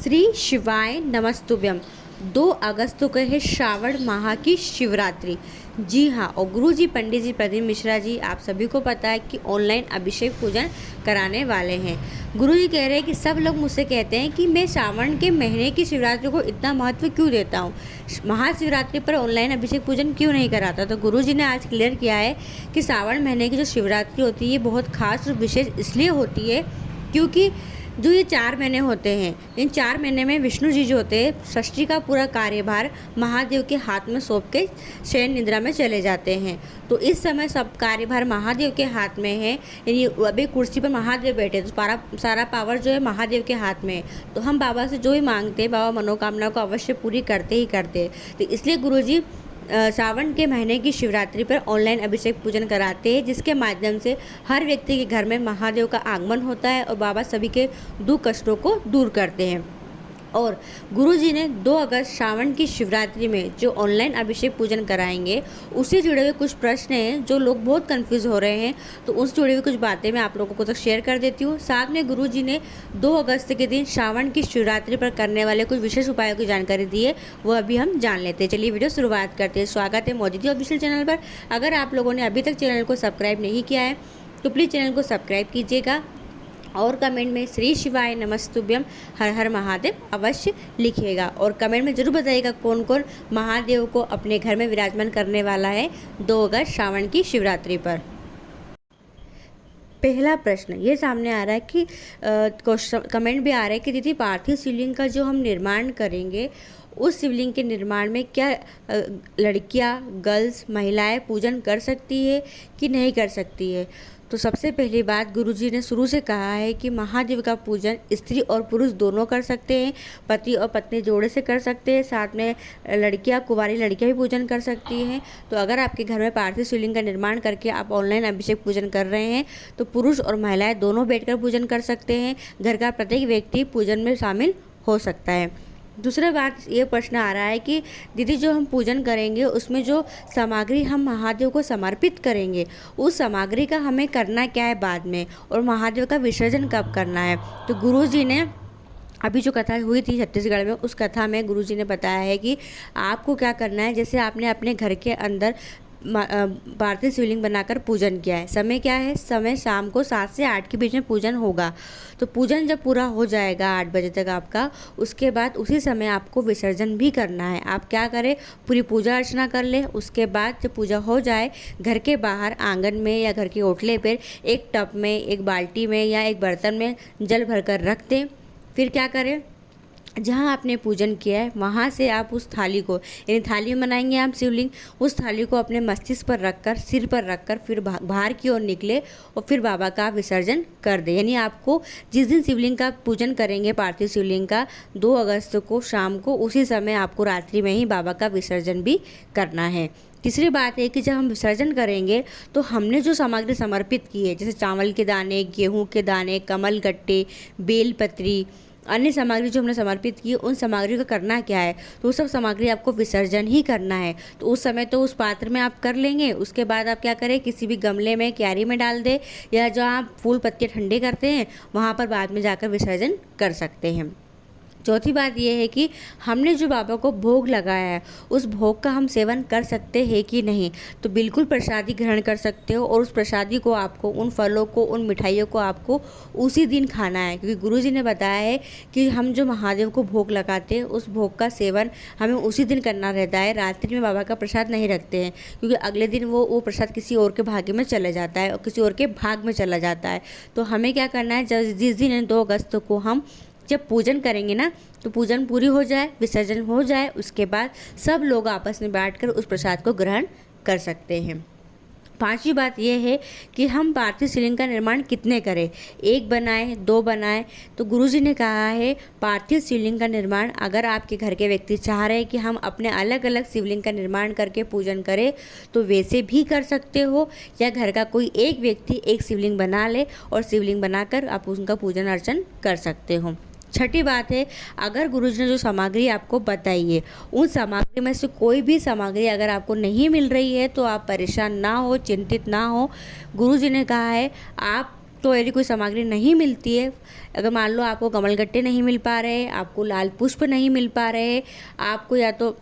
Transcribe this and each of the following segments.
श्री शिवाय नमस्तुभ्यम। 2 अगस्त को है श्रावण माह की शिवरात्रि। जी हाँ, और गुरु जी पंडित जी प्रदीप मिश्रा जी आप सभी को पता है कि ऑनलाइन अभिषेक पूजन कराने वाले हैं। गुरु जी कह रहे हैं कि सब लोग मुझसे कहते हैं कि मैं श्रावण के महीने की शिवरात्रि को इतना महत्व क्यों देता हूँ, महाशिवरात्रि पर ऑनलाइन अभिषेक पूजन क्यों नहीं कराता। तो गुरु जी ने आज क्लियर किया है कि श्रावण महीने की जो शिवरात्रि होती है ये बहुत खास और विशेष इसलिए होती है क्योंकि जो ये 4 महीने होते हैं, इन 4 महीने में विष्णु जी जो होते हैं सृष्टि का पूरा कार्यभार महादेव के हाथ में सौंप के शयन निद्रा में चले जाते हैं। तो इस समय सब कार्यभार महादेव के हाथ में है, यानी अभी कुर्सी पर महादेव बैठे, तो सारा पावर जो है महादेव के हाथ में है। तो हम बाबा से जो ही मांगते हैं बाबा मनोकामना को अवश्य पूरी करते ही करते हैं। तो इसलिए गुरुजी सावन के महीने की शिवरात्रि पर ऑनलाइन अभिषेक पूजन कराते हैं, जिसके माध्यम से हर व्यक्ति के घर में महादेव का आगमन होता है और बाबा सभी के दुख कष्टों को दूर करते हैं। और गुरुजी ने 2 अगस्त श्रावण की शिवरात्रि में जो ऑनलाइन अभिषेक पूजन कराएंगे उससे जुड़े हुए कुछ प्रश्न हैं जो लोग बहुत कंफ्यूज हो रहे हैं, तो उससे जुड़ी हुई कुछ बातें मैं आप लोगों को तो शेयर कर देती हूँ। साथ में गुरुजी ने 2 अगस्त के दिन श्रावण की शिवरात्रि पर करने वाले कुछ विशेष उपायों की जानकारी दी है, वो अभी हम जान लेते हैं। चलिए वीडियो शुरुआत करते हैं। स्वागत है मोदी जी ऑफिशियल चैनल पर। अगर आप लोगों ने अभी तक चैनल को सब्सक्राइब नहीं किया है तो प्लीज़ चैनल को सब्सक्राइब कीजिएगा और कमेंट में श्री शिवाय नमस्तुभ्यम हर हर महादेव अवश्य लिखिएगा। और कमेंट में ज़रूर बताइएगा कौन कौन महादेव को अपने घर में विराजमान करने वाला है 2 अगस्त श्रावण की शिवरात्रि पर। पहला प्रश्न ये सामने आ रहा है कि कमेंट भी आ रहा है कि दीदी पार्थिव शिवलिंग का जो हम निर्माण करेंगे उस शिवलिंग के निर्माण में क्या लड़कियां, गर्ल्स, महिलाएं पूजन कर सकती है कि नहीं कर सकती है। तो सबसे पहली बात गुरुजी ने शुरू से कहा है कि महादेव का पूजन स्त्री और पुरुष दोनों कर सकते हैं, पति और पत्नी जोड़े से कर सकते हैं, साथ में लड़कियां, कुंवारी लड़कियां भी पूजन कर सकती हैं। तो अगर आपके घर में पार्थिव शिवलिंग का निर्माण करके आप ऑनलाइन अभिषेक पूजन कर रहे हैं तो पुरुष और महिलाएं दोनों बैठकर पूजन कर सकते हैं। घर का प्रत्येक व्यक्ति पूजन में शामिल हो सकता है। दूसरा बात ये प्रश्न आ रहा है कि दीदी जो हम पूजन करेंगे उसमें जो सामग्री हम महादेव को समर्पित करेंगे उस सामग्री का हमें करना क्या है बाद में, और महादेव का विसर्जन कब करना है। तो गुरुजी ने अभी जो कथा हुई थी छत्तीसगढ़ में, उस कथा में गुरुजी ने बताया है कि आपको क्या करना है। जैसे आपने अपने घर के अंदर पार्थिव शिवलिंग बनाकर पूजन किया है, समय क्या है, समय शाम को 7 से 8 के बीच में पूजन होगा। तो पूजन जब पूरा हो जाएगा 8 बजे तक आपका, उसके बाद उसी समय आपको विसर्जन भी करना है। आप क्या करें, पूरी पूजा अर्चना कर ले, उसके बाद जब पूजा हो जाए घर के बाहर आंगन में या घर के ओटले पर एक टब में, एक बाल्टी में या एक बर्तन में जल भरकर रख दें। फिर क्या करें, जहाँ आपने पूजन किया है वहाँ से आप उस थाली को, यानी थाली में बनाएंगे आप शिवलिंग, उस थाली को अपने मस्तिष्क पर रखकर, सिर पर रखकर फिर बाहर की ओर निकले और फिर बाबा का विसर्जन कर दे। यानी आपको जिस दिन शिवलिंग का पूजन करेंगे पार्थिव शिवलिंग का 2 अगस्त को शाम को, उसी समय आपको रात्रि में ही बाबा का विसर्जन भी करना है। तीसरी बात है कि जब हम विसर्जन करेंगे तो हमने जो सामग्री समर्पित की है, जैसे चावल के दाने, गेहूँ के दाने, कमल गट्टे, बेलपत्री, अन्य सामग्री जो हमने समर्पित की, उन सामग्री का करना क्या है, तो वो सब सामग्री आपको विसर्जन ही करना है। तो उस समय तो उस पात्र में आप कर लेंगे, उसके बाद आप क्या करें, किसी भी गमले में, क्यारी में डाल दे, या जहाँ आप फूल पत्ते ठंडे करते हैं वहाँ पर बाद में जाकर विसर्जन कर सकते हैं। चौथी बात यह है कि हमने जो बाबा को भोग लगाया है उस भोग का हम सेवन कर सकते हैं कि नहीं। तो बिल्कुल प्रसादी ग्रहण कर सकते हो, और उस प्रसादी को आपको, उन फलों को, उन मिठाइयों को आपको उसी दिन खाना है, क्योंकि गुरुजी ने बताया है कि हम जो महादेव को भोग लगाते हैं उस भोग का सेवन हमें उसी दिन करना रहता है। रात्रि में बाबा का प्रसाद नहीं रखते हैं, क्योंकि अगले दिन वो प्रसाद किसी और के भाग्य में चला जाता है और किसी और के भाग में चला जाता है। तो हमें क्या करना है, जिस दिन 2 अगस्त को हम जब पूजन करेंगे ना, तो पूजन पूरी हो जाए, विसर्जन हो जाए, उसके बाद सब लोग आपस में बैठकर उस प्रसाद को ग्रहण कर सकते हैं। 5वीं बात यह है कि हम पार्थिव शिवलिंग का निर्माण कितने करें, 1 बनाएं, 2 बनाएं। तो गुरुजी ने कहा है पार्थिव शिवलिंग का निर्माण अगर आपके घर के व्यक्ति चाह रहे हैं कि हम अपने अलग अलग शिवलिंग का निर्माण करके पूजन करें तो वैसे भी कर सकते हो, या घर का कोई एक व्यक्ति एक शिवलिंग बना ले और शिवलिंग बनाकर आप उनका पूजन अर्चन कर सकते हो। छठी बात है, अगर गुरुजी ने जो सामग्री आपको बताई है उन सामग्री में से कोई भी सामग्री अगर आपको नहीं मिल रही है तो आप परेशान ना हो, चिंतित ना हो। गुरुजी ने कहा है आप तो यदि कोई सामग्री नहीं मिलती है, अगर मान लो आपको कमलगट्टे नहीं मिल पा रहे, आपको लाल पुष्प नहीं मिल पा रहे, आपको या तो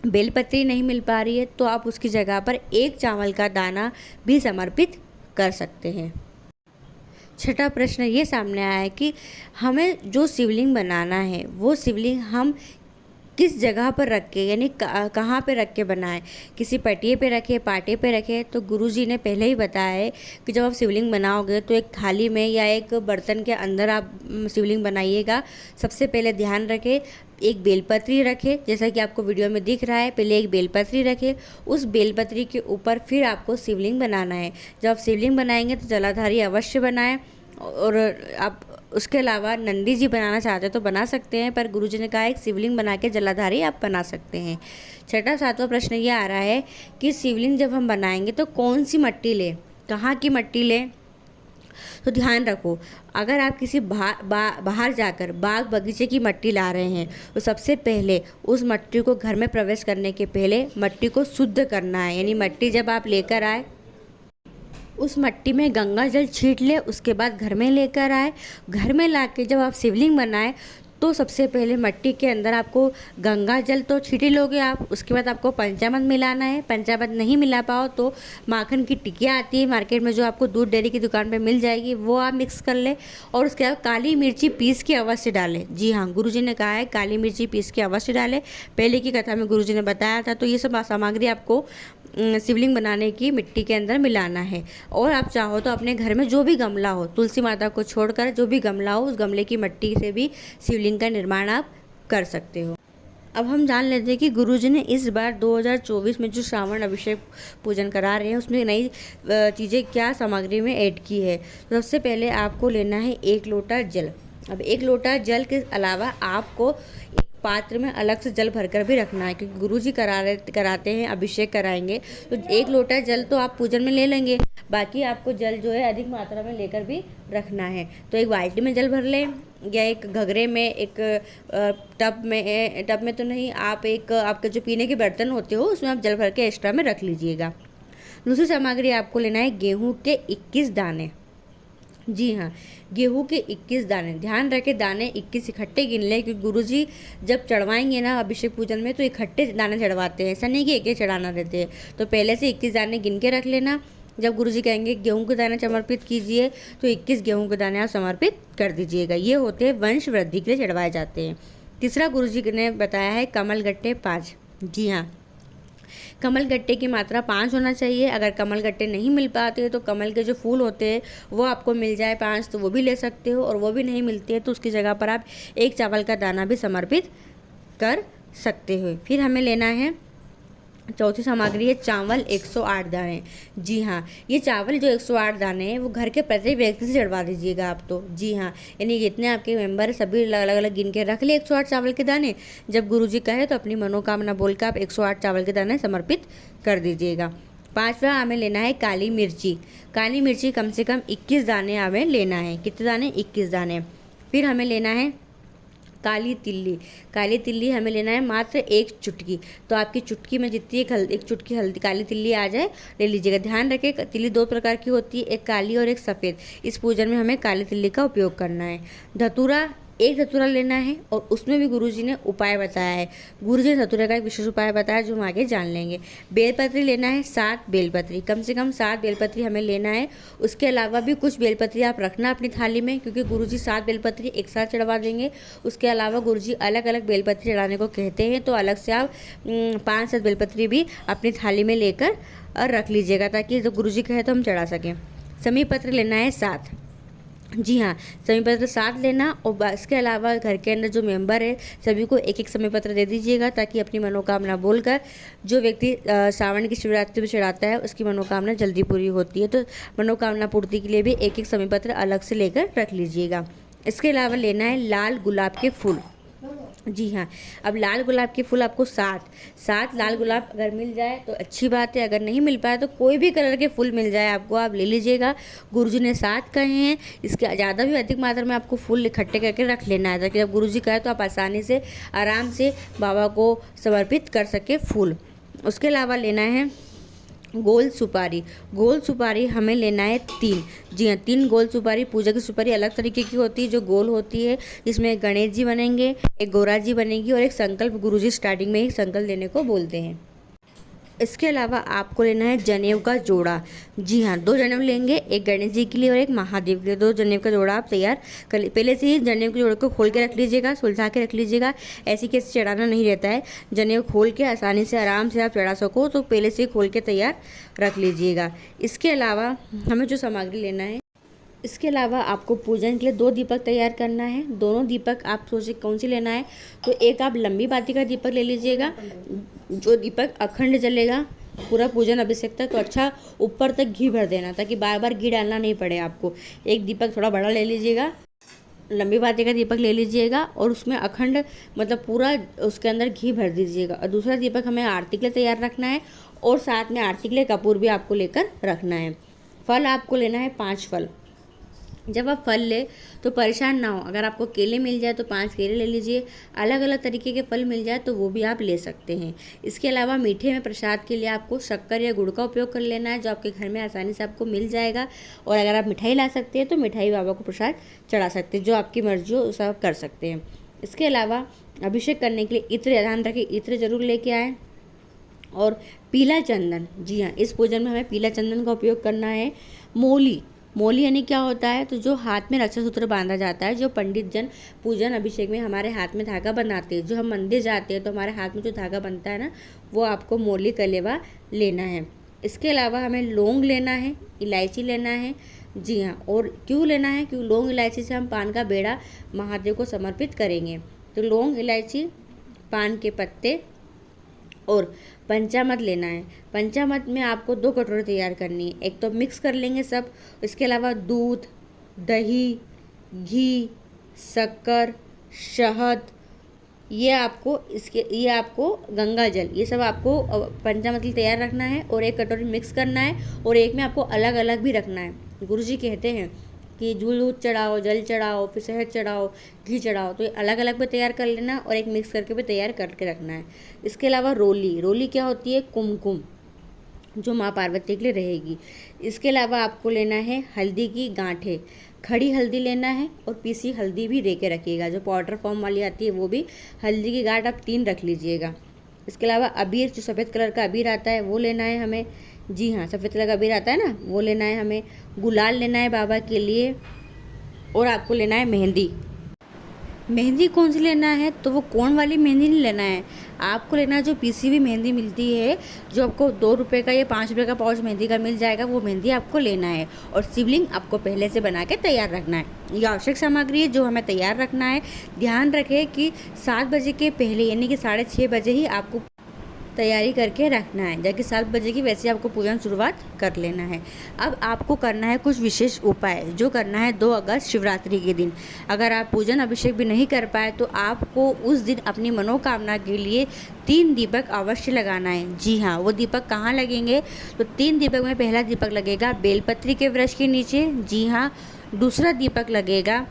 बेलपत्री नहीं मिल पा रही है, तो आप उसकी जगह पर एक चावल का दाना भी समर्पित कर सकते हैं। छठा प्रश्न ये सामने आया है कि हमें जो शिवलिंग बनाना है वो शिवलिंग हम किस जगह पर रख के, यानी कहाँ पे रख के बनाएं। किसी पटिए पे रखें, पाटे पे रखें। तो गुरुजी ने पहले ही बताया है कि जब आप शिवलिंग बनाओगे तो एक थाली में या एक बर्तन के अंदर आप शिवलिंग बनाइएगा। सबसे पहले ध्यान रखें, एक बेलपत्री रखें, जैसा कि आपको वीडियो में दिख रहा है। पहले एक बेलपत्री रखें, उस बेलपत्री के ऊपर फिर आपको शिवलिंग बनाना है। जब आप शिवलिंग बनाएंगे तो जलाधारी अवश्य बनाएं। और आप उसके अलावा नंदी जी बनाना चाहते हैं तो बना सकते हैं, पर गुरुजी ने कहा एक शिवलिंग बना के जलाधारी आप बना सकते हैं। छठा सातवां प्रश्न ये आ रहा है कि शिवलिंग जब हम बनाएंगे तो कौन सी मिट्टी लें, कहाँ की मिट्टी लें। तो ध्यान रखो, अगर आप किसी बाहर जाकर बाग बगीचे की मिट्टी ला रहे हैं तो सबसे पहले उस मिट्टी को घर में प्रवेश करने के पहले मिट्टी को शुद्ध करना है। यानी मिट्टी जब आप लेकर आए उस मिट्टी में गंगा जल छींट ले, उसके बाद घर में लेकर आए। घर में लाके जब आप शिवलिंग बनाए तो सबसे पहले मिट्टी के अंदर आपको गंगा जल तो छींट लोगे आप, उसके बाद आपको पंचामृत मिलाना है। पंचामृत नहीं मिला पाओ तो माखन की टिकिया आती है मार्केट में, जो आपको दूध डेयरी की दुकान पे मिल जाएगी, वो आप मिक्स कर ले। और उसके बाद काली मिर्ची पीस के अवश्य डालें। जी हाँ, गुरुजी ने कहा है काली मिर्ची पीस के अवश्य डालें। पहले की कथा में गुरुजी ने बताया था। तो ये सब सामग्री आपको शिवलिंग बनाने की मिट्टी के अंदर मिलाना है। और आप चाहो तो अपने घर में जो भी गमला हो, तुलसी माता को छोड़कर जो भी गमला हो, उस गमले की मिट्टी से भी शिवलिंग का निर्माण आप कर सकते हो। अब हम जान लेते हैं कि गुरुजी ने इस बार 2024 में जो श्रावण अभिषेक पूजन करा रहे हैं उसमें नई चीज़ें क्या सामग्री में ऐड की है। तो सबसे पहले आपको लेना है 1 लोटा जल। अब 1 लोटा जल के अलावा आपको एक पात्र में अलग से जल भरकर भी रखना है, क्योंकि गुरुजी कराते हैं, अभिषेक कराएंगे। तो 1 लोटा जल तो आप पूजन में ले लेंगे, बाकी आपको जल जो है अधिक मात्रा में लेकर भी रखना है। तो एक बाल्टी में जल भर लें या एक घगरे में, एक टब में तो नहीं, आप एक आपके जो पीने के बर्तन होते हो उसमें आप जल भर के एक्स्ट्रा में रख लीजिएगा। दूसरी सामग्री आपको लेना है गेहूं के 21 दाने। जी हाँ, गेहूं के 21 दाने। ध्यान रखें दाने 21 इकट्ठे गिन लें, क्योंकि गुरुजी जब चढ़वाएंगे ना अभिषेक पूजन में तो इकट्ठे दाने चढ़वाते हैं, ऐसा नहीं कि एक चढ़ाना रहते हैं। तो पहले से 21 दाने गिन के रख लेना। जब गुरुजी कहेंगे गेहूं के दाने समर्पित कीजिए तो 21 गेहूं के दाने आप समर्पित कर दीजिएगा। ये होते हैं वंश वृद्धि के लिए चढ़वाए जाते हैं। तीसरा गुरुजी ने बताया है कमलगट्टे 5। जी हाँ, कमलगट्टे की मात्रा 5 होना चाहिए। अगर कमलगट्टे नहीं मिल पाते तो कमल के जो फूल होते हैं वो आपको मिल जाए 5 तो वो भी ले सकते हो, और वो भी नहीं मिलते हैं तो उसकी जगह पर आप 1 चावल का दाना भी समर्पित कर सकते हो। फिर हमें लेना है चौथी सामग्री है चावल 108 दाने। जी हाँ, ये चावल जो 108 दाने हैं वो घर के प्रत्येक व्यक्ति से चढ़वा दीजिएगा आप। तो जी हाँ, यानी जितने आपके मेंबर है सभी अलग अलग गिन के रख ले 108 चावल के दाने। जब गुरुजी कहे तो अपनी मनोकामना बोलकर आप 108 चावल के दाने समर्पित कर दीजिएगा। 5वां हमें लेना है काली मिर्ची। काली मिर्ची कम से कम 21 दाने हमें लेना है। कितने दाने? 21 दाने। फिर हमें लेना है काली तिल्ली। काली तिल्ली हमें लेना है मात्र 1 चुटकी। तो आपकी चुटकी में जितनी एक चुटकी हल्दी काली तिल्ली आ जाए ले लीजिएगा। ध्यान रखें तिल्ली 2 प्रकार की होती है, एक काली और एक सफ़ेद। इस पूजन में हमें काली तिल्ली का उपयोग करना है। धतूरा 1 धतूरा लेना है, और उसमें भी गुरुजी ने उपाय बताया है। गुरुजी ने धतूरे का एक विशेष उपाय बताया जो हम आगे जान लेंगे। बेलपत्री लेना है 7 बेलपत्री, कम से कम 7 बेलपत्री हमें लेना है। उसके अलावा भी कुछ बेलपत्री आप रखना अपनी थाली में, क्योंकि गुरुजी 7 बेलपत्री एक साथ चढ़वा देंगे। उसके अलावा गुरुजी अलग अलग बेलपत्री चढ़ाने को कहते हैं, तो अलग से आप 5-7 बेलपत्री भी अपनी थाली में लेकर रख लीजिएगा, ताकि जो गुरुजी कहे तो हम चढ़ा सकें। समी पत्र लेना है 7। जी हाँ, समय पत्र 7 लेना, और इसके अलावा घर के अंदर जो मेंबर है सभी को 1-1 समय पत्र दे दीजिएगा, ताकि अपनी मनोकामना बोलकर जो व्यक्ति सावन की शिवरात्रि में चढ़ाता है उसकी मनोकामना जल्दी पूरी होती है। तो मनोकामना पूर्ति के लिए भी 1-1 समय पत्र अलग से लेकर रख लीजिएगा। इसके अलावा लेना है लाल गुलाब के फूल। जी हाँ, अब लाल गुलाब के फूल आपको 7 लाल गुलाब अगर मिल जाए तो अच्छी बात है, अगर नहीं मिल पाए तो कोई भी कलर के फूल मिल जाए आपको, आप ले लीजिएगा। गुरुजी ने 7 कहे हैं, इसके ज़्यादा भी अधिक मात्रा में आपको फूल इकट्ठे करके रख लेना है, ताकि जब गुरुजी कहे तो आप आसानी से आराम से बाबा को समर्पित कर सके फूल। उसके अलावा लेना है गोल सुपारी हमें लेना है 3। जी हाँ, 3 गोल सुपारी। पूजा की सुपारी अलग तरीके की होती है जो गोल होती है, इसमें एक गणेश जी बनेंगे, एक गौरा जी बनेगी और एक संकल्प गुरुजी स्टार्टिंग में ही संकल्प लेने को बोलते हैं। इसके अलावा आपको लेना है जनेऊ का जोड़ा। जी हाँ, 2 जनेऊ लेंगे, एक गणेश जी के लिए और एक महादेव के लिए। 2 जनेऊ का जोड़ा आप तैयार कर पहले से ही जनेऊ के जोड़े को खोल के रख लीजिएगा, सुलझा के रख लीजिएगा। ऐसी कैसे चढ़ाना नहीं रहता है, जनेऊ खोल के आसानी से आराम से आप चढ़ा सको तो पहले से ही खोल के तैयार रख लीजिएगा। इसके अलावा हमें जो सामग्री लेना है, इसके अलावा आपको पूजन के लिए 2 दीपक तैयार करना है। दोनों दीपक आप सोचे कौन सी लेना है, तो एक आप लंबी बाती का दीपक ले लीजिएगा, जो दीपक अखंड जलेगा पूरा पूजन अभिषेक तक। तो अच्छा ऊपर तक घी भर देना ताकि बार बार घी डालना नहीं पड़े आपको। एक दीपक थोड़ा बड़ा ले लीजिएगा, लंबी बाती का दीपक ले लीजिएगा और उसमें अखंड मतलब पूरा उसके अंदर घी भर दीजिएगा। और दूसरा दीपक हमें आरती के लिए तैयार रखना है और साथ में आरती के लिए कपूर भी आपको लेकर रखना है। फल आपको लेना है 5 फल। जब आप फल ले तो परेशान ना हो, अगर आपको केले मिल जाए तो 5 केले ले लीजिए, अलग अलग तरीके के फल मिल जाए तो वो भी आप ले सकते हैं। इसके अलावा मीठे में प्रसाद के लिए आपको शक्कर या गुड़ का उपयोग कर लेना है, जो आपके घर में आसानी से आपको मिल जाएगा। और अगर आप मिठाई ला सकते हैं तो मिठाई बाबा को प्रसाद चढ़ा सकते हैं, जो आपकी मर्जी हो उसे आप कर सकते हैं। इसके अलावा अभिषेक करने के लिए इत्र, ध्यान रखें इत्र जरूर लेके आए। और पीला चंदन, जी हाँ, इस पूजन में हमें पीला चंदन का उपयोग करना है। मोली यानी क्या होता है, तो जो हाथ में रक्षा सूत्र बांधा जाता है, जो पंडित जन पूजन अभिषेक में हमारे हाथ में धागा बनाते हैं। जो हम मंदिर जाते हैं तो हमारे हाथ में जो धागा बनता है ना, वो आपको मोली कलेवा लेना है। इसके अलावा हमें लौंग लेना है, इलायची लेना है। जी हाँ, और क्यों लेना है, क्यों लौंग इलायची से हम पान का बेड़ा महादेव को समर्पित करेंगे। तो लौंग, इलायची, पान के पत्ते और पंचामृत लेना है। पंचामृत में आपको 2 कटोरी तैयार करनी है। एक तो मिक्स कर लेंगे सब, इसके अलावा दूध, दही, घी, शक्कर, शहद, ये आपको गंगा जल, ये सब आपको पंचामृत तैयार रखना है और 1 कटोरी मिक्स करना है। और एक में आपको अलग अलग भी रखना है। गुरुजी कहते हैं कि दूध चढ़ाओ, जल चढ़ाओ, फिर शहद चढ़ाओ, घी चढ़ाओ, तो ये अलग अलग भी तैयार कर लेना और एक मिक्स करके भी तैयार करके रखना है। इसके अलावा रोली क्या होती है, कुमकुम, जो माँ पार्वती के लिए रहेगी। इसके अलावा आपको लेना है हल्दी की गांठें, खड़ी हल्दी लेना है और पीसी हल्दी भी दे के रखिएगा, जो पाउडर फॉर्म वाली आती है वो भी। हल्दी की गांठ आप 3 रख लीजिएगा। इसके अलावा अबीर, जो सफ़ेद कलर का अबीर आता है वो लेना है हमें। जी हाँ, सफ़ेद कलर का अबीर आता है ना, वो लेना है हमें। गुलाल लेना है बाबा के लिए। और आपको लेना है मेहंदी कौन सी लेना है, तो वो कोन वाली मेहंदी नहीं लेना है, आपको लेना है जो पीसी हुई मेहंदी मिलती है, जो आपको 2 रुपये का या 5 रुपये का पाउच मेहंदी का मिल जाएगा, वो मेहंदी आपको लेना है। और शिवलिंग आपको पहले से बना के तैयार रखना है। ये आवश्यक सामग्री है जो हमें तैयार रखना है। ध्यान रखें कि 7 बजे के पहले यानी कि 6:30 बजे ही आपको तैयारी करके रखना है, जबकि 7 बजे की वैसे आपको पूजन शुरुआत कर लेना है। अब आपको करना है कुछ विशेष उपाय, जो करना है 2 अगस्त शिवरात्रि के दिन। अगर आप पूजन अभिषेक भी नहीं कर पाए तो आपको उस दिन अपनी मनोकामना के लिए 3 दीपक अवश्य लगाना है। जी हाँ, वो दीपक कहाँ लगेंगे, तो 3 दीपक में पहला दीपक लगेगा बेलपत्री के वृक्ष के नीचे। जी हाँ, दूसरा दीपक लगेगा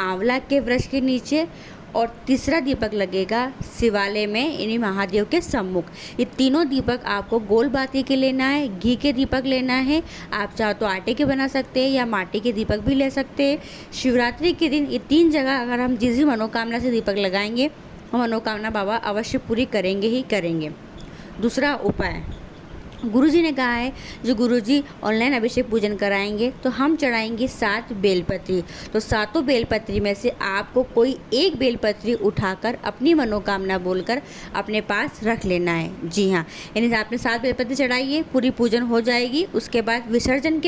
आंवला के वृक्ष के नीचे और तीसरा दीपक लगेगा शिवालय में यानी महादेव के सम्मुख। ये तीनों दीपक आपको गोल बाती के लेना है, घी के दीपक लेना है। आप चाहो तो आटे के बना सकते हैं या माटी के दीपक भी ले सकते हैं। शिवरात्रि के दिन ये 3 जगह अगर हम जिस भी मनोकामना से दीपक लगाएंगे, वो मनोकामना बाबा अवश्य पूरी करेंगे ही करेंगे। दूसरा उपाय, गुरुजी ने कहा है जो गुरुजी ऑनलाइन अभिषेक पूजन कराएंगे तो हम चढ़ाएंगे 7 बेलपत्री। तो 7 बेलपत्री में से आपको कोई एक बेलपत्री उठाकर अपनी मनोकामना बोलकर अपने पास रख लेना है। जी हाँ, यानी आपने 7 बेलपत्री चढ़ाइए, पूरी पूजन हो जाएगी। उसके बाद विसर्जन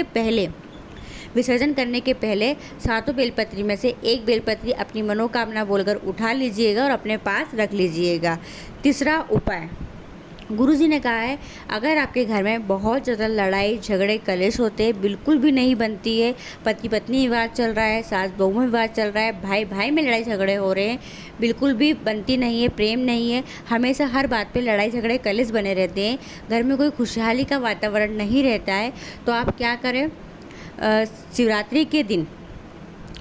करने के पहले 7 बेलपत्री में से एक बेलपत्री अपनी मनोकामना बोलकर उठा लीजिएगा और अपने पास रख लीजिएगा। तीसरा उपाय, गुरुजी ने कहा है अगर आपके घर में बहुत ज़्यादा लड़ाई झगड़े कलेश होते हैं, बिल्कुल भी नहीं बनती है, पति पत्नी विवाद चल रहा है, सास बहू में विवाद चल रहा है, भाई भाई में लड़ाई झगड़े हो रहे हैं, बिल्कुल भी बनती नहीं है, प्रेम नहीं है, हमेशा हर बात पे लड़ाई झगड़े कलेश बने रहते हैं, घर में कोई खुशहाली का वातावरण नहीं रहता है, तो आप क्या करें, शिवरात्रि के दिन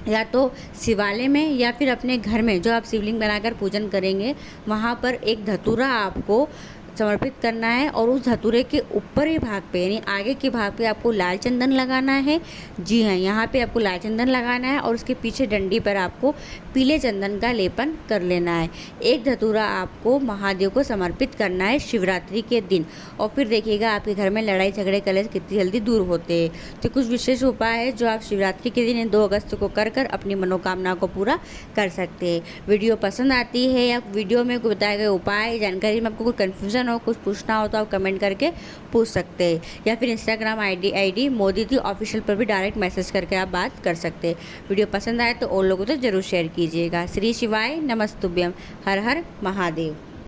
या तो शिवालय में या फिर अपने घर में जो आप शिवलिंग बनाकर पूजन करेंगे, वहाँ पर एक धतूरा आपको समर्पित करना है और उस धतूरे के ऊपरी भाग पे यानी आगे के भाग पे आपको लाल चंदन लगाना है। जी हाँ, यहाँ पे आपको लाल चंदन लगाना है और उसके पीछे डंडी पर आपको पीले चंदन का लेपन कर लेना है। एक धतूरा आपको महादेव को समर्पित करना है शिवरात्रि के दिन। और फिर देखिएगा आपके घर में लड़ाई झगड़े कलेश कितनी जल्दी दूर होते हैं। तो कुछ विशेष उपाय है जो आप शिवरात्रि के दिन 2 अगस्त को कर अपनी मनोकामना को पूरा कर सकते हैं। वीडियो पसंद आती है या वीडियो में बताए गए उपाय जानकारी में आपको कोई कन्फ्यूज़न हो, कुछ पूछना हो तो आप कमेंट करके पूछ सकते हैं, या फिर Instagram ID Modi the official पर भी डायरेक्ट मैसेज करके आप बात कर सकते हैं। वीडियो पसंद आए तो और लोगों तो जरूर शेयर कीजिएगा। श्री शिवाय नमस्तुभ्यम। हर हर महादेव।